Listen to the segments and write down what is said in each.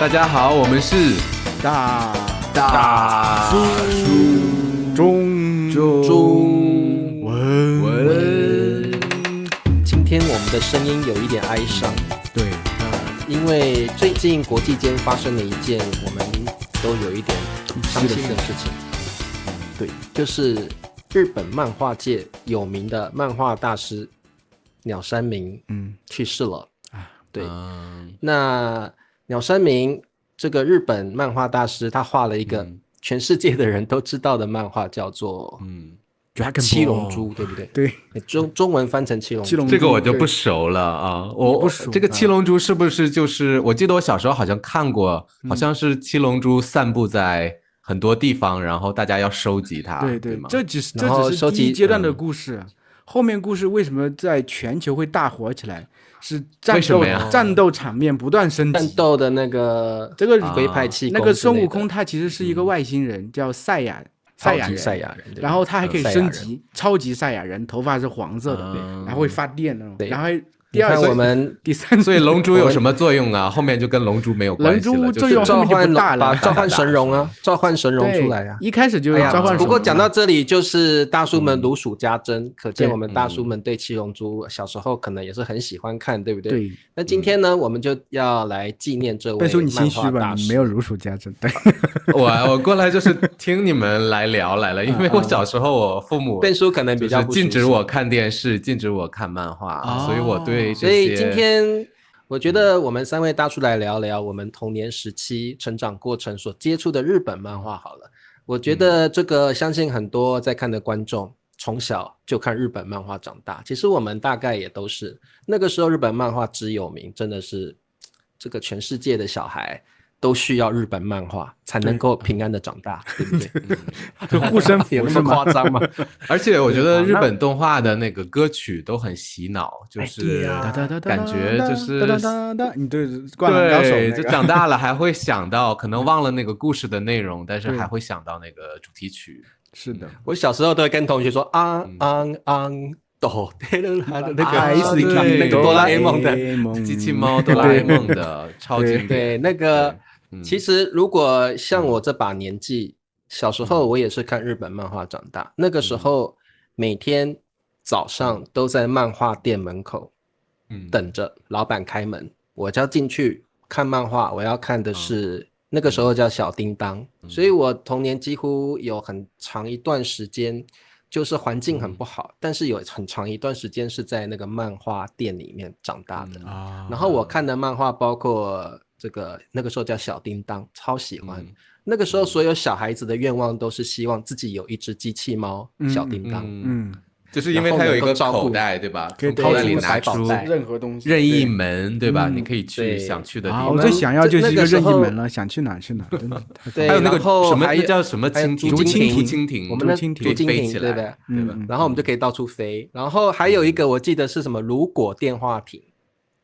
大家好，我们是大叔中文。今天我们的声音有一点哀伤，对，因为最近国际间发生了一件我们都有一点伤心的事情。对，就是日本漫画界有名的漫画大师鸟山明去世了。对，那鸟山明这个日本漫画大师，他画了一个全世界的人都知道的漫画，叫做七龙珠，对不对？对，中文翻成七龙珠。这个我就不熟了啊。我这个七龙珠是不是就是我记得我小时候好像看过，好像是七龙珠散布在很多地方，然后大家要收集它。对吗？这只是第一阶段的故事，后面故事为什么在全球会大火起来？是战斗场面不断升级，战斗的那个这个龟派气功，那个孙悟空他其实是一个外星人，叫赛亚人，然后他还可以升级超级赛亚人，头发是黄色的，然后会发电那种，然后第二我们第三，所以龙珠有什么作用啊？后面就跟龙珠没有关系了，龙珠作用召唤大了，召唤神龙啊，召唤神龙出来啊！一开始就召唤神龙。不过讲到这里，就是大叔们如数家珍，可见我们大叔们对七龙珠小时候可能也是很喜欢看，对不对？对。那今天呢，我们就要来纪念这位你心虚吧？你没有如数家珍。对，我过来就是听你们来聊来了，因为我小时候我父母变叔可能比较不禁止我看电视，禁止我看漫画，所以我对这些。所以今天我觉得我们三位大叔来聊聊我们童年时期成长过程所接触的日本漫画好了。我觉得这个相信很多在看的观众从小就看日本漫画长大，其实我们大概也都是那个时候日本漫画之有名，真的是这个全世界的小孩都需要日本漫画才能够平安的长大，对不对？就护身符有那么夸张吗？而且我觉得日本动画的那个歌曲都很洗脑，就是感觉就是你对灌篮高手对，就长大了还会想到，可能忘了那个故事的内容，但是还会想到那个主题曲。是的，我小时候都会跟同学说哆那个哆啦 A 梦的机器猫哆啦 A 梦的超经典。对，那个其实如果像我这把年纪，小时候我也是看日本漫画长大，那个时候每天早上都在漫画店门口等着老板开门，我就要进去看漫画，我要看的是那个时候叫小叮当，所以我童年几乎有很长一段时间就是环境很不好，但是有很长一段时间是在那个漫画店里面长大的。然后我看的漫画包括这个那个时候叫小叮当，超喜欢。那个时候所有小孩子的愿望都是希望自己有一只机器猫小叮当。就是因为它有一个口袋，对吧？从口袋里拿出任何东西，任意门，对吧？你可以去想去的地方。我最想要就是一个任意门了，想去哪去哪。对，还有那个什么叫什么蜻蜓，我们的竹蜻蜓，对吧？然后我们就可以到处飞。然后还有一个我记得是什么如果电话亭，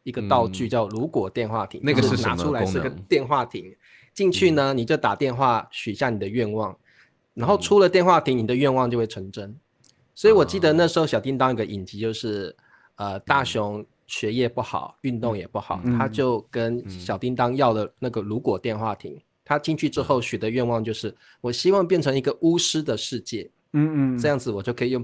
一个道具叫如果电话亭，那个是什么拿出来是个电话亭，进去呢你就打电话许下你的愿望，然后出了电话亭，你的愿望就会成真。所以我记得那时候小叮当有个影集，就是大雄学业不好，运动也不好，他就跟小叮当要了那个如果电话亭，他进去之后许的愿望就是我希望变成一个巫师的世界，这样子我就可以用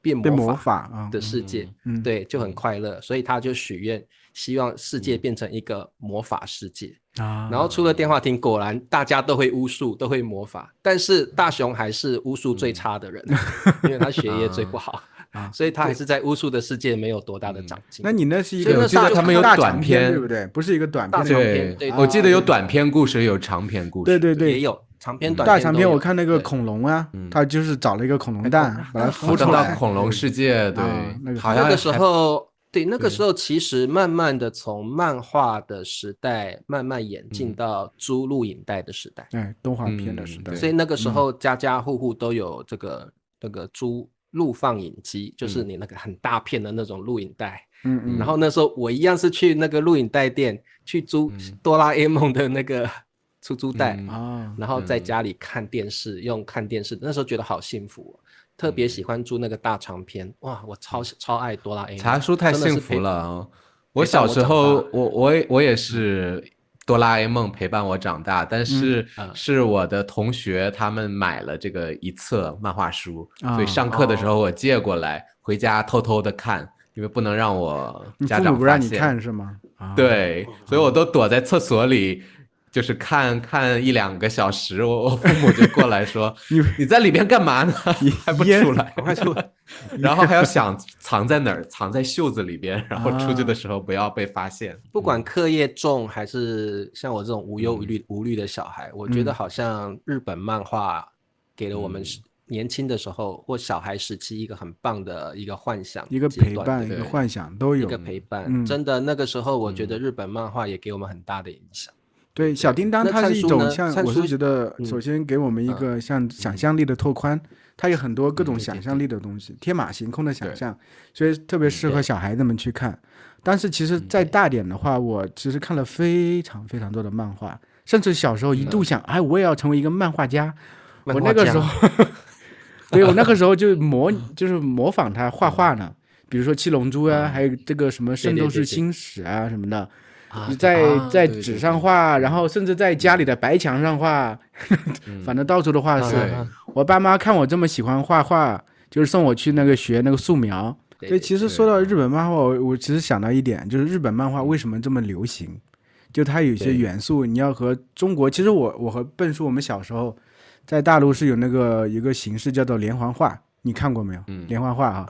变魔法的世界，对，就很快乐，所以他就许愿希望世界变成一个魔法世界。然后出了电话亭，果然大家都会巫术，都会魔法，但是大雄还是巫术最差的人，因为他学业最不好，所以他还是在巫术的世界没有多大的长进。那你那是一个，我记得他们有短篇，对不对？不是一个短篇，对，我记得有短篇故事，有长篇故事，对，也有长篇、短篇。大长篇我看那个恐龙啊，他就是找了一个恐龙蛋，把它孵出来，恐龙世界，对，好像那个时候。对，那个时候其实慢慢的从漫画的时代慢慢演进到租录影带的时代，动画片的时代，所以那个时候家家户户都有这个那个租录放影机，就是你那个很大片的那种录影带。然后那时候我一样是去那个录影带店去租哆啦 A 梦的那个出租带，然后在家里看电视，用看电视，那时候觉得好幸福特别喜欢租那个大长篇，哇，我超爱哆啦 A 梦。茶叔太幸福了，我小时候我也是哆啦 A 梦陪伴我长大，但是是我的同学他们买了这个一册漫画书，所以上课的时候我借过来，回家偷偷的看，因为不能让我家长发现。父母不让你看是吗？对，所以我都躲在厕所里。就是看1-2个小时，我父母就过来说你在里边干嘛呢？还不出来，快出来！然后还要想藏在哪儿，藏在袖子里边，然后出去的时候不要被发现。不管课业重还是像我这种无忧无虑的小孩，我觉得好像日本漫画给了我们年轻的时候或小孩时期一个很棒的一个幻想，一个陪伴，一个幻想都有，一个陪伴。真的那个时候，我觉得日本漫画也给我们很大的影响。对，小叮当它是一种像，我是觉得首先给我们一个像想象力的拓宽，它有很多各种想象力的东西，天马行空的想象，所以特别适合小孩子们去看。但是其实再大点的话，我其实看了非常非常多的漫画，甚至小时候一度想，我也要成为一个漫画家。我那个时候对，我那个时候就是模仿他画画呢，比如说七龙珠啊，还有这个什么圣斗士星矢啊什么的。你在纸上画，然后甚至在家里的白墙上画，反正到处都画是。我爸妈看我这么喜欢画画，就是送我去那个学那个素描。所以其实说到日本漫画，我其实想到一点，就是日本漫画为什么这么流行，就它有一些元素你要和中国，其实我和笨叔我们小时候在大陆是有那个一个形式叫做连环画，你看过没有？连环画啊。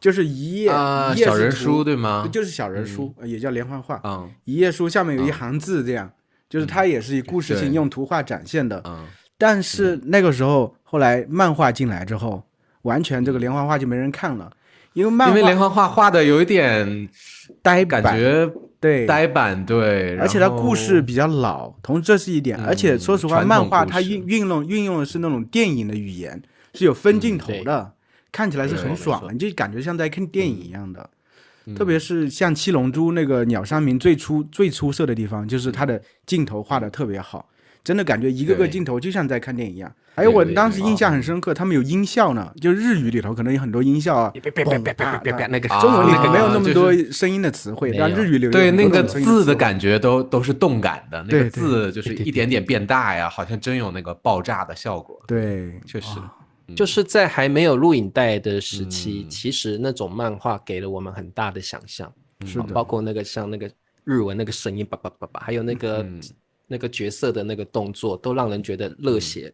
就是一页小人书对吗？就是小人书，也叫连环画。一页书下面有一行字，这样，就是它也是以故事性用图画展现的。但是那个时候，后来漫画进来之后，完全这个连环画就没人看了，因为连环画画的有一点呆板，感觉对呆板对，而且它故事比较老，同时这是一点。而且说实话，漫画它运用的是那种电影的语言，是有分镜头的。看起来是很爽的，你就感觉像在看电影一样的。特别是像七龙珠那个鸟山明最出色的地方，就是它的镜头画的特别好，真的感觉一个个镜头就像在看电影一样。还有我当时印象很深刻，他们有音效呢，就日语里头可能有很多音效啊，那个中文里头没有那么多声音的词汇，但日语里对那个字的感觉都是动感的，那个字就是一点点变大呀，好像真有那个爆炸的效果。对，确实。就是在还没有录影带的时期，其实那种漫画给了我们很大的想象，是的，包括那个像那个日文那个声音叭叭叭叭，还有那个角色的那个动作，都让人觉得热血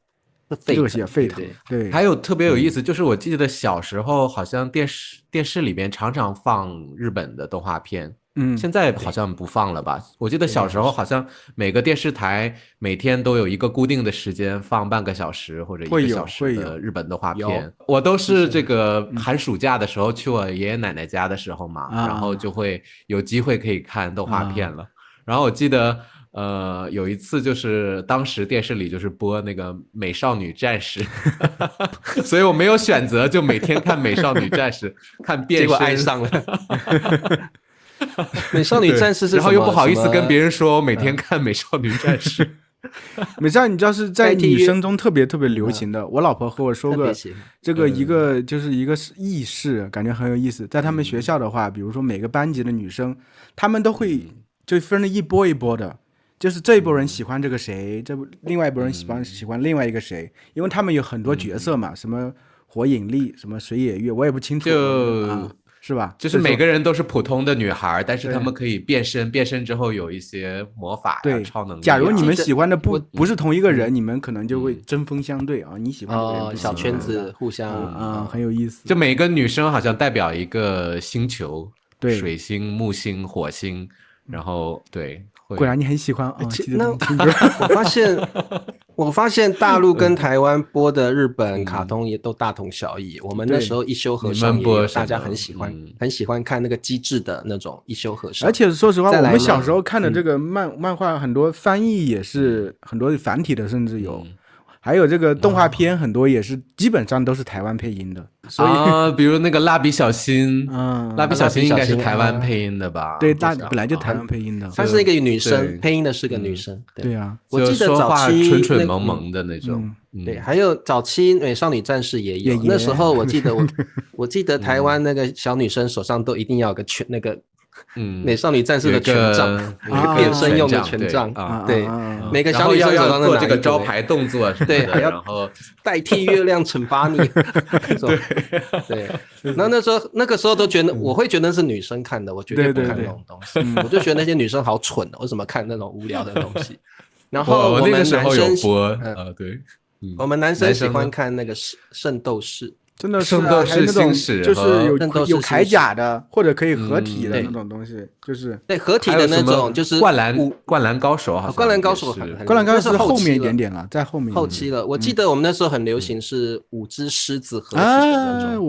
沸腾。对，还有特别有意思，就是我记得小时候好像电视里边常常放日本的动画片。现在好像不放了吧？我记得小时候好像每个电视台每天都有一个固定的时间放半个小时或者1个小时的日本动画片。我都是这个寒暑假的时候去我爷爷奶奶家的时候嘛，然后就会有机会可以看动画片了。然后我记得有一次就是当时电视里就是播那个美少女战士所以我没有选择，就每天看美少女战士看变身，结果爱上了美少女战士是什么？然后又不好意思跟别人说我每天看美少女战士美少女战士在女生中特别特别流行的，我老婆和我说过这个一个就是一个轶事，感觉很有意思。在他们学校的话，比如说每个班级的女生，她们都会就分了一波一波的，就是这一波人喜欢这个谁，另外一波人喜欢另外一个谁，因为他们有很多角色嘛，什么火影力，什么水野月，我也不清楚是吧？就是每个人都是普通的女孩，但是她们可以变身，变身之后有一些魔法呀、超能力。假如你们喜欢的不是同一个人，你们可能就会针锋相对啊。你喜欢的人小圈子互相很有意思。就每个女生好像代表一个星球，对，水星、木星、火星，然后对。果然你很喜欢啊！那我发现大陆跟台湾播的日本卡通也都大同小异。我们那时候一休和尚也有大家很喜欢看那个机智的那种一休和尚。而且说实话，我们小时候看的这个漫画很多翻译也是很多繁体的，甚至有。还有这个动画片很多也是基本上都是台湾配音的，所以比如那个蜡笔小新，蜡笔小新应该是台湾配音的吧？对，本来就台湾配音的，她是一个女生，配音的是个女生。对啊，我记得早期蠢蠢萌萌的那种。对，还有早期美少女战士也有，那时候我记得台湾那个小女生手上都一定要有个美少女战士的权杖，变身用的权杖，对，每个小女生手上做这个招牌动作什么的，对，还要然后代替月亮惩罚你，对。然后那个时候都觉得，我会觉得是女生看的，我绝对不看那种东西，我就觉得那些女生好蠢为什么看那种无聊的东西？然后我们男生对，我们男生喜欢看那个圣斗士。真的是圣斗士星矢，就是有铠甲的，或者可以合体的那种东西，就是对合体的那种，就是灌篮高手，好像灌篮高手是后面一点点了，在后期了。我记得我们那时候很流行是5只狮子合体的那种，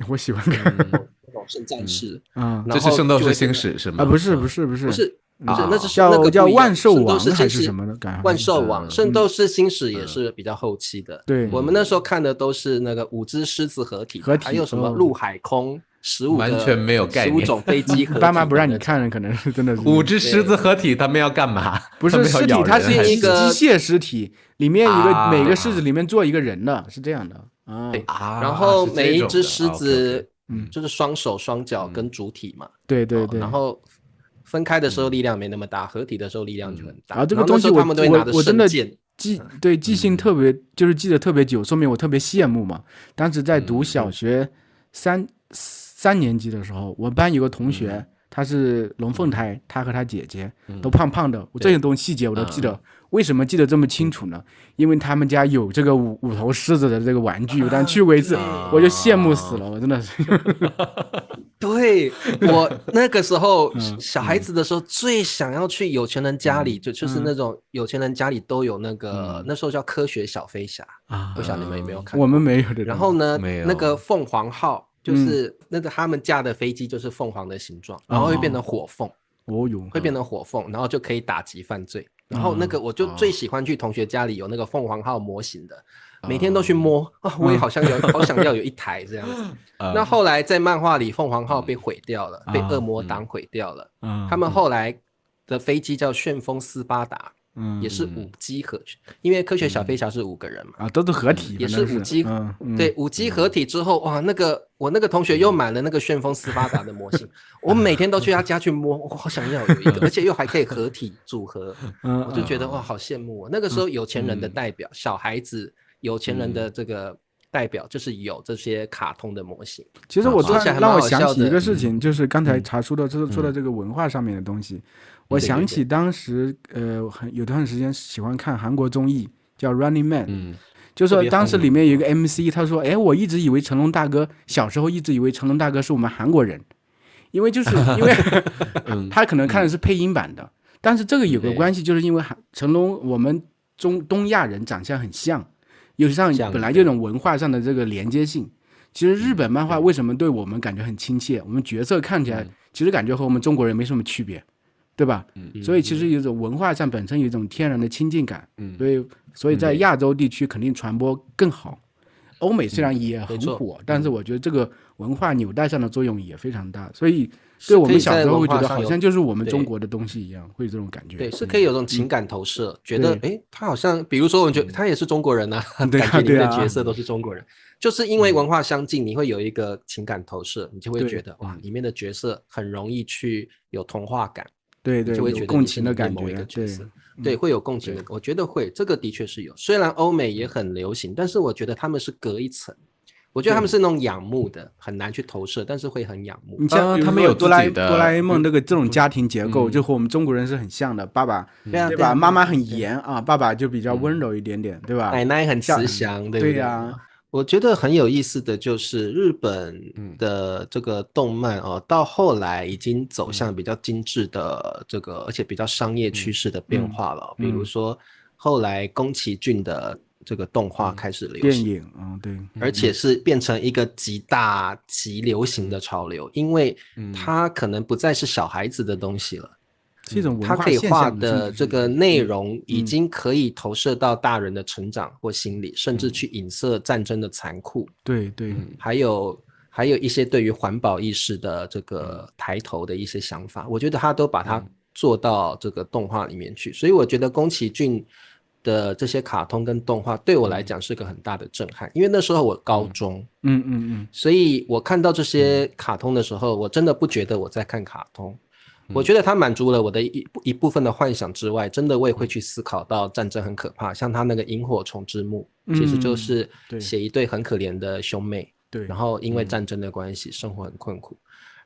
我喜欢看那种圣战士，这是圣斗士星矢是吗？不是，那是叫万兽王还是什么的？万兽王，圣斗士星矢也是比较后期的。对，我们那时候看的都是那个5只狮子合体，还有什么陆海空15完全没有概念，15种飞机合体。爸妈不让你看，可能是真的是5只狮子合体，他们要干嘛？不是尸体，它是一个机械尸体，里面每个狮子里面坐一个人的，是这样的啊。然后每一只狮子就是双手双脚跟主体嘛。对，然后分开的时候力量没那么大，合体的时候力量就很大。然后这个东西我真的记性特别，就是记得特别久，说明我特别羡慕嘛。当时在读小学三年级的时候，我班有个同学，他是龙凤胎，他和他姐姐都胖胖的，我这些东西细节我都记得。为什么记得这么清楚呢？因为他们家有这个五头狮子的这个玩具，我当时去过一次，我就羡慕死了，我真的是。对，我那个时候小孩子的时候最想要去有钱人家里，就是那种有钱人家里都有那个，那时候叫科学小飞侠啊，不晓得你们有没有看过？我们没有的。然后呢，那个凤凰号就是那个他们驾的飞机就是凤凰的形状，然后会变成火凤，会变成火凤，然后就可以打击犯罪。然后那个我就最喜欢去同学家里有那个凤凰号模型的，每天都去摸啊，我也好想要有一台这样子。那后来在漫画里，凤凰号被毁掉了，被恶魔党毁掉了。他们后来的飞机叫旋风斯巴达，也是5机合，因为科学小飞侠是5个人嘛，都是合体，也是5机，对，5机合体之后，哇，我那个同学又买了那个旋风斯巴达的模型，我每天都去他家去摸，我好想要有一个，而且又还可以合体组合，我就觉得哇，好羡慕。那个时候有钱人的代表，小孩子有钱人的这个代表就是有这些卡通的模型。其实我让我想起一个事情，就是刚才茶叔的说的这个文化上面的东西，我想起当时有段时间喜欢看韩国综艺叫 Running Man，就说当时里面有一个 MC， 他说我一直以为成龙大哥，小时候一直以为成龙大哥是我们韩国人，因为他可能看的是配音版的，但是这个有个关系，就是因为成龙我们东亚人长相很像，有上本来这种文化上的这个连接性。其实日本漫画为什么对我们感觉很亲切，我们角色看起来其实感觉和我们中国人没什么区别，对吧？所以其实有一种文化上本身有一种天然的亲近感，所以在亚洲地区肯定传播更好。欧美虽然也很火，但是我觉得这个文化纽带上的作用也非常大，所以对我们小时候会觉得好像就是我们中国的东西一样，会有这种感觉。对，是可以有种情感投射，觉得他好像，比如说我觉得他也是中国人啊，感觉里面的角色都是中国人，就是因为文化相近，你会有一个情感投射，你就会觉得哇，里面的角色很容易去有童话感，对，就会觉得共情的感觉，对，会有共情的，我觉得会，这个的确是有。虽然欧美也很流行，但是我觉得他们是隔一层。我觉得他们是那种仰慕的，很难去投射，但是会很仰慕。你像他们有哆啦 A 梦这种家庭结构，就和我们中国人是很像的。爸爸对吧？妈妈很严啊，爸爸就比较温柔一点点，对吧？奶奶很慈祥，对不对？对呀。我觉得很有意思的就是日本的这个动漫到后来已经走向比较精致的这个，而且比较商业趋势的变化了。比如说后来宫崎骏的这个动画开始流行，电影对，而且是变成一个极流行的潮流，因为它可能不再是小孩子的东西了。是一种文它可以化现象画的这个内容已经可以投射到大人的成长或心理，甚至去影射战争的残酷。对，还有一些对于环保意识的这个抬头的一些想法，我觉得他都把它做到这个动画里面去。所以我觉得宫崎骏的这些卡通跟动画对我来讲是个很大的震撼，因为那时候我高中，所以我看到这些卡通的时候，我真的不觉得我在看卡通。我觉得它满足了我的一部分的幻想之外，真的我也会去思考到战争很可怕，像他那个萤火虫之墓，其实就是写一对很可怜的兄妹，对，然后因为战争的关系，生活很困苦。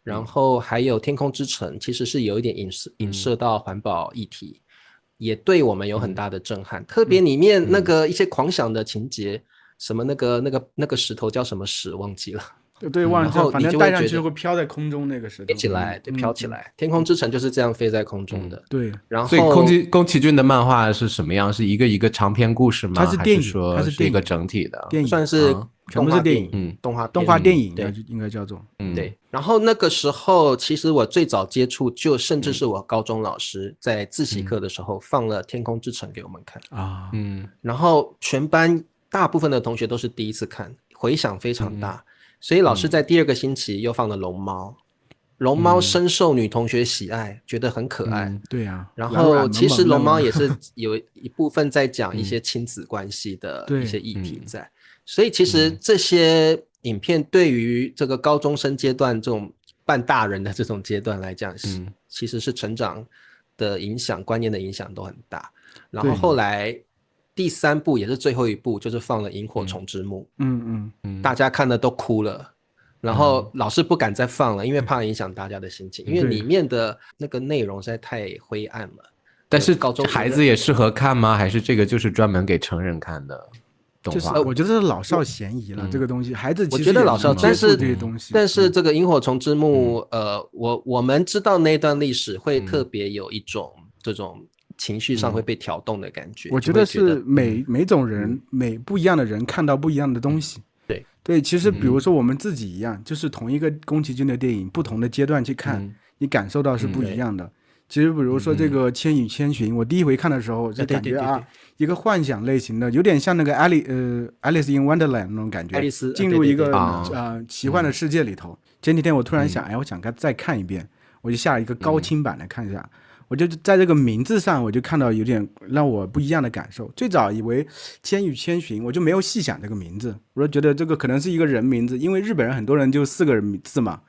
然后还有天空之城，其实是有一点影射到环保议题，也对我们有很大的震撼。特别里面那个一些狂想的情节，什么那个石头叫什么石忘记了。对，忘了，然后反正带上去会飘在空中，那个石头飞起来，对，飘起来。天空之城就是这样飞在空中的。对，然后所以宫崎骏的漫画是什么样？是一个一个长篇故事吗？它是电影，还是说是一个整体的电影，算是全部是电影，动画电影，对，应该叫做。对。然后那个时候，其实我最早接触，就甚至是我高中老师在自习课的时候放了《天空之城》给我们看啊，然后全班大部分的同学都是第一次看，回响非常大。所以老师在第2个星期又放了龙猫，龙猫深受女同学喜爱，觉得很可爱。对啊，然后其实龙猫也是有一部分在讲一些亲子关系的一些议题在。所以其实这些影片对于这个高中生阶段这种半大人的这种阶段来讲，其实是成长的影响、观念的影响都很大。然后后来第3部也是最后一部，就是放了《萤火虫之墓》，大家看的都哭了，然后老师不敢再放了，因为怕影响大家的心情，因为里面的那个内容实在太灰暗了。但是孩子也适合看吗？还是这个就是专门给成人看的动画？就是我觉得是老少咸宜了，这个东西孩子其实我觉得老少，但是这个萤火虫之墓，我们知道那段历史会特别有一种这种情绪上会被挑动的感觉。我觉得是每种人不一样的人看到不一样的东西。对，其实比如说我们自己一样，就是同一个宫崎骏的电影，不同的阶段去看，你感受到是不一样的。其实比如说这个《千与千寻》，我第一回看的时候就感觉一个幻想类型的，有点像那个 Alice in Wonderland 那种感觉，进入一个奇幻的世界里头。前几天我突然想，我想再看一遍，我就下了一个高清版来看一下。我就在这个名字上，我就看到有点让我不一样的感受。最早以为千与千寻，我就没有细想这个名字，我就觉得这个可能是一个人名字，因为日本人很多人就4个字嘛。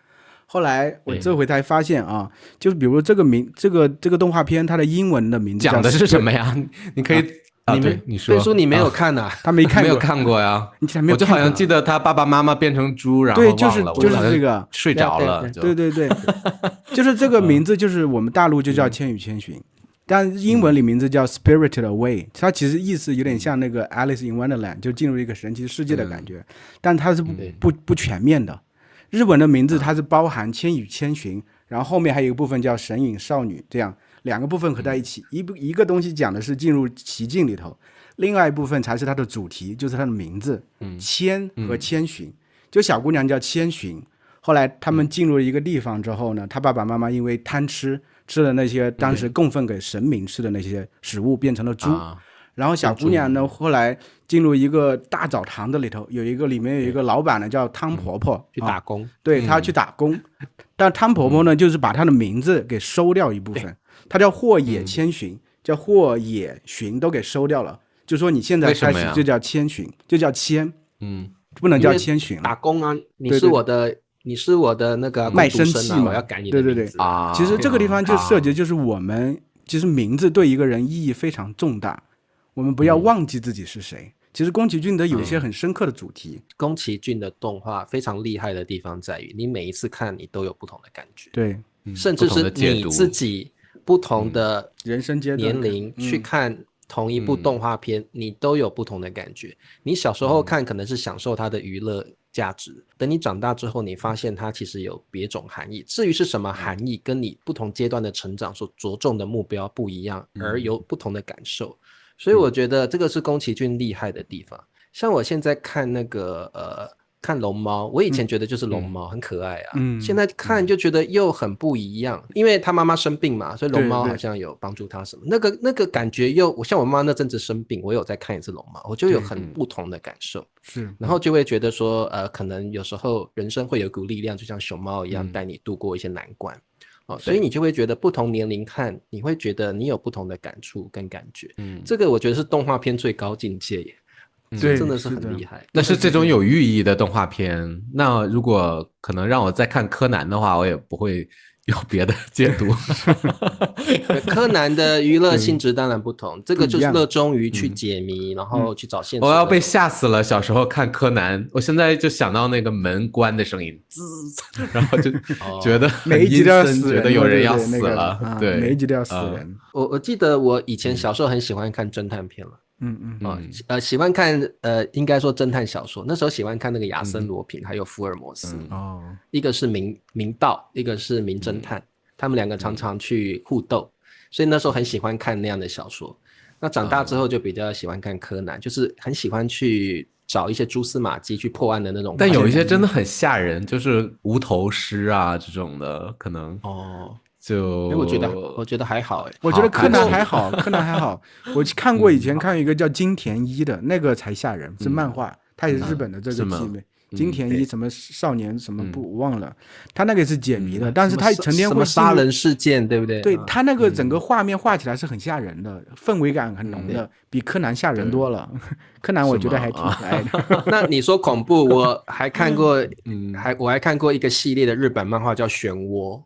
后来我这回才发现啊，就是比如这个动画片，它的英文的名字讲的是什么呀？你可以你说，飞叔你没有看呐？他没看过，没有看过呀。我就好像记得他爸爸妈妈变成猪，然后对，忘了，就是这个睡着了。对，就是这个名字，就是我们大陆就叫《千与千寻》，但英文里名字叫 Spirited Away， 它其实意思有点像那个 Alice in Wonderland， 就进入一个神奇世界的感觉，但它是不全面的。日文的名字它是包含千与千寻，然后后面还有一个部分叫神隐少女，这样2个部分合在一起，一个东西讲的是进入奇境里头，另外一部分才是它的主题，就是它的名字，千和千寻，就小姑娘叫千寻，后来他们进入一个地方之后呢，他爸爸妈妈因为贪吃了那些当时供奉给神明吃的那些食物，变成了猪。然后小姑娘呢，后来进入一个大澡堂子里头，里面有一个老板呢，叫汤婆婆，去打工。对，她去打工，但汤婆婆呢，就是把她的名字给收掉一部分，她叫霍野千寻，叫霍野寻都给收掉了，就说你现在开始就叫千寻，就叫千，不能叫千寻了。打工啊，你是我的那个卖身契嘛，我要改你的名字。其实这个地方就涉及，就是我们其实名字对一个人意义非常重大。我们不要忘记自己是谁。其实宫崎骏的有一些很深刻的主题。宫崎骏的动画非常厉害的地方在于，你每一次看你都有不同的感觉。对，甚至是你自己不同的人生阶段年龄去看同一部动画片，你都有不同的感觉。你小时候看可能是享受它的娱乐价值，等你长大之后，你发现它其实有别种含义。至于是什么含义，跟你不同阶段的成长所着重的目标不一样，而有不同的感受。所以我觉得这个是宫崎骏厉害的地方。像我现在看那个看龙猫，我以前觉得就是龙猫很可爱啊，现在看就觉得又很不一样，因为他妈妈生病嘛，所以龙猫好像有帮助他什么，那个感觉又像我妈妈那阵子生病，我有再看一次龙猫，我就有很不同的感受，是，然后就会觉得说可能有时候人生会有股力量，就像熊猫一样带你度过一些难关。所以你就会觉得不同年龄看，你会觉得你有不同的感触跟感觉。这个我觉得是动画片最高境界耶。对，真的是很厉害。但是这种有寓意的动画片，那如果可能让我再看柯南的话，我也不会有别的解读。柯南的娱乐性质当然不同，这个就是热衷于去解谜，然后去找线索。我要被吓死了！小时候看柯南，我现在就想到那个门关的声音，滋，然后就觉得每一集都要死人，觉得有人要死了。对，每一集都要死人。我记得我以前小时候很喜欢看侦探片了。喜欢看应该说侦探小说，那时候喜欢看那个亚森罗平还有福尔摩斯。一个是明道，一个是名侦探，他们两个常常去互斗，所以那时候很喜欢看那样的小说。那长大之后就比较喜欢看柯南，就是很喜欢去找一些蛛丝马迹去破案的那种。但有一些真的很吓人，就是无头尸啊这种的，可能就我觉得还好哎，我觉得柯南还好，柯南还好。我看过以前看一个叫金田一的那个才吓人，是漫画，它也是日本的这个集美。金田一什么少年什么不忘了，他那个是解谜的，但是他成天会杀人事件，对不对？对，他那个整个画面画起来是很吓人的，氛围感很浓的，比柯南吓人多了。柯南我觉得还挺可爱的。那你说恐怖，我还看过，我还看过一个系列的日本漫画叫《漩涡》。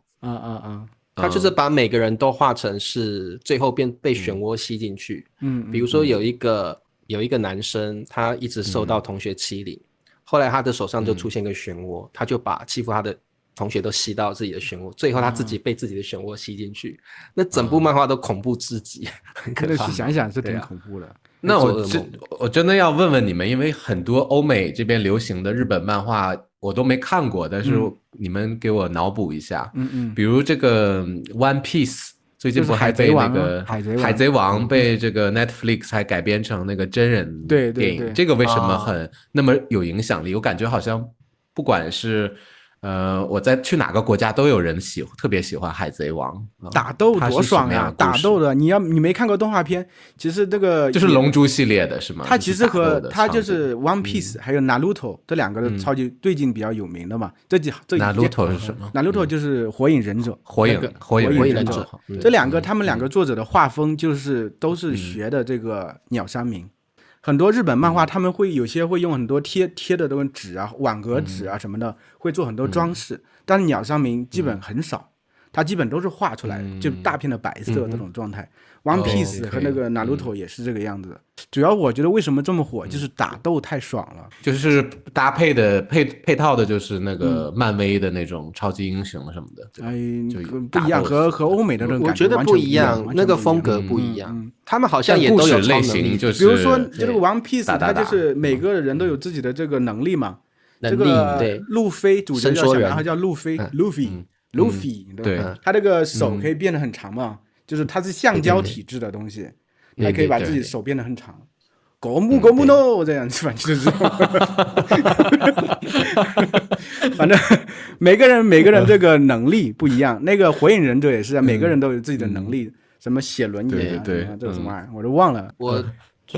他就是把每个人都画成是最后被漩涡吸进去。比如说有一个男生，他一直受到同学欺凌。后来他的手上就出现个漩涡，他就把欺负他的同学都吸到自己的漩涡，最后他自己被自己的漩涡吸进去。那整部漫画都恐怖至极，很可怕。想想是挺恐怖的。那我真的要问问你们，因为很多欧美这边流行的日本漫画我都没看过，但是你们给我脑补一下。比如这个 One Piece。最近不还被那个海贼王被这个 Netflix 还改编成那个真人电影，这个为什么那么有影响力？我感觉好像不管是我在去哪个国家都有人特别喜欢海贼王。打斗多爽呀！打斗的，你没看过动画片，其实这个就是龙珠系列的是吗？它其实和它就是 One Piece 还有 Naruto 这两个的超级最近比较有名的嘛。Naruto 是什么？Naruto 就是火影忍者。火影忍者。这他们两个作者的画风都是学的这个鸟山明。很多日本漫画他们有些会用很多贴的这种纸啊、网格纸啊什么的，会做很多装饰，但是鸟山明基本很少，他基本都是画出来就大片的白色这种状态。One Piece 和那个 Naruto 也是这个样子的。主要我觉得为什么这么火，就是打斗太爽了，就是搭配的配套的就是那个漫威的那种超级英雄什么的。不一样，和欧美的那种感觉我觉得不一样，那个风格不一样。他们好像也都有超能力，就是比如说这个 One Piece 它就是每个人都有自己的这个能力嘛。这个路飞主角叫什么？他叫路飞 Luffy， 对，他这个手可以变得很长嘛，就是它是橡胶体质的东西，它可以把自己手变得很长。狗木 no 这样子，反正就是反正每个人这个能力不一样。那个火影忍者也是，每个人都有自己的能力，什么写轮眼啊，这什么玩意儿我都忘了。我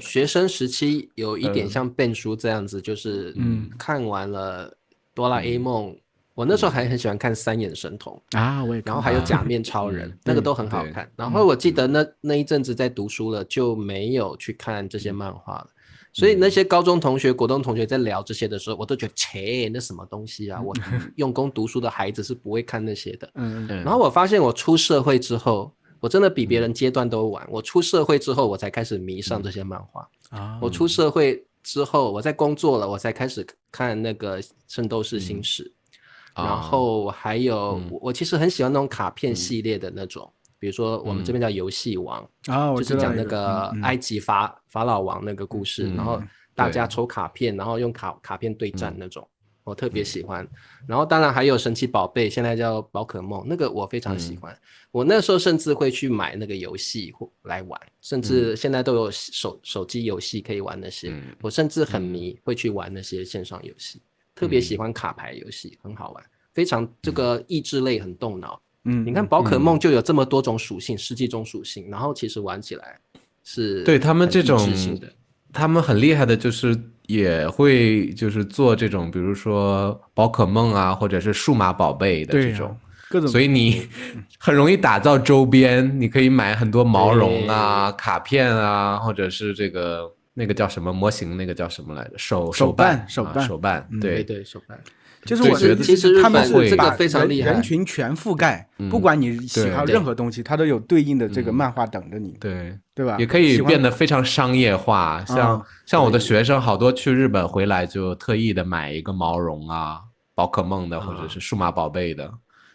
学生时期有一点像Ben叔这样子，就是看完了哆啦 A 梦。我那时候还很喜欢看三眼神童啊，我也看，然后还有假面超人，那个都很好看。然后我记得那一阵子在读书了，就没有去看这些漫画了。所以那些高中同学、国中同学在聊这些的时候，我都觉得切，那什么东西啊！我用功读书的孩子是不会看那些的。然后我发现我出社会之后，我真的比别人阶段都晚。我出社会之后，我才开始迷上这些漫画。我出社会之后，我在工作了，我才开始看那个《圣斗士星矢》。然后还有我其实很喜欢那种卡片系列的那种，比如说我们这边叫游戏王，就是讲那个埃及法老王那个故事，然后大家抽卡片，然后用卡片对战那种，我特别喜欢。然后当然还有神奇宝贝，现在叫宝可梦，那个我非常喜欢。我那时候甚至会去买那个游戏来玩，甚至现在都有手机游戏可以玩那些，我甚至很迷，会去玩那些线上游戏。特别喜欢卡牌游戏，很好玩，非常这个益智类很动脑。你看宝可梦就有这么多种属性，10几种属性，然后其实玩起来是对他们这种，他们很厉害的，就是也会就是做这种，比如说宝可梦啊，或者是数码宝贝的这种。各种，所以你很容易打造周边，你可以买很多毛绒啊、卡片啊，或者是这个。那个叫什么模型？那个叫什么来着？手办，对手办。就是我觉得其实他们是这个非常厉害，人群全覆盖，不管你喜好任何东西，它都有对应的这个漫画等着你，对吧？也可以变得非常商业化，像我的学生好多去日本回来就特意的买一个毛绒啊、宝可梦的或者是数码宝贝的，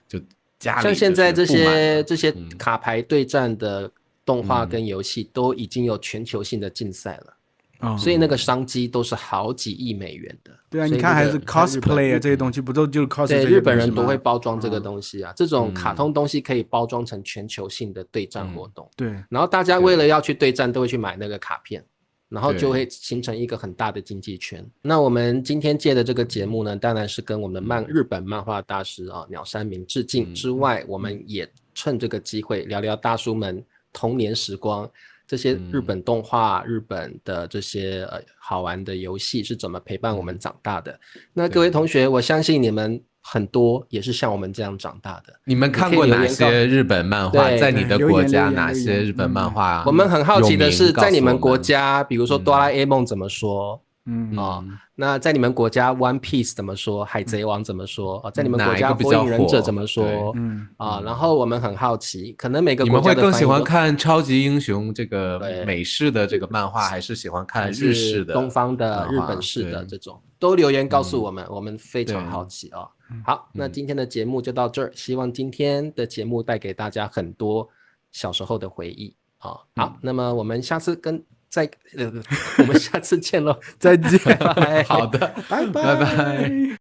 就家里像现在这些卡牌对战的动画跟游戏都已经有全球性的竞赛了。所以那个商机都是好几亿美元的。对啊，你看还是 cosplay 啊这些东西，不都就是 cosplay 对，日本人都会包装这个东西啊。这种卡通东西可以包装成全球性的对战活动。对，然后大家为了要去对战，都会去买那个卡片，然后就会形成一个很大的经济圈。那我们今天借的这个节目呢，当然是跟我们的日本漫画大师鸟山明致敬之外，我们也趁这个机会聊聊大叔们童年时光。这些日本动画、日本的这些好玩的游戏是怎么陪伴我们长大的？那各位同学，我相信你们很多也是像我们这样长大的。你们看过哪些日本漫画？在你的国家哪些日本漫画？我们很好奇的是，在你们国家，比如说哆啦 A 梦怎么说？那在你们国家 One Piece 怎么说？海贼王怎么说？在你们国家火影忍者怎么说？然后我们很好奇，可能每个国家的你们会更喜欢看超级英雄这个美式的这个漫画，还是喜欢看日式的、东方的、日本式的这种？都留言告诉我们，我们非常好奇哦。好，那今天的节目就到这儿，希望今天的节目带给大家很多小时候的回忆好，那么我们下次我们下次见喽，再见。好的，拜拜。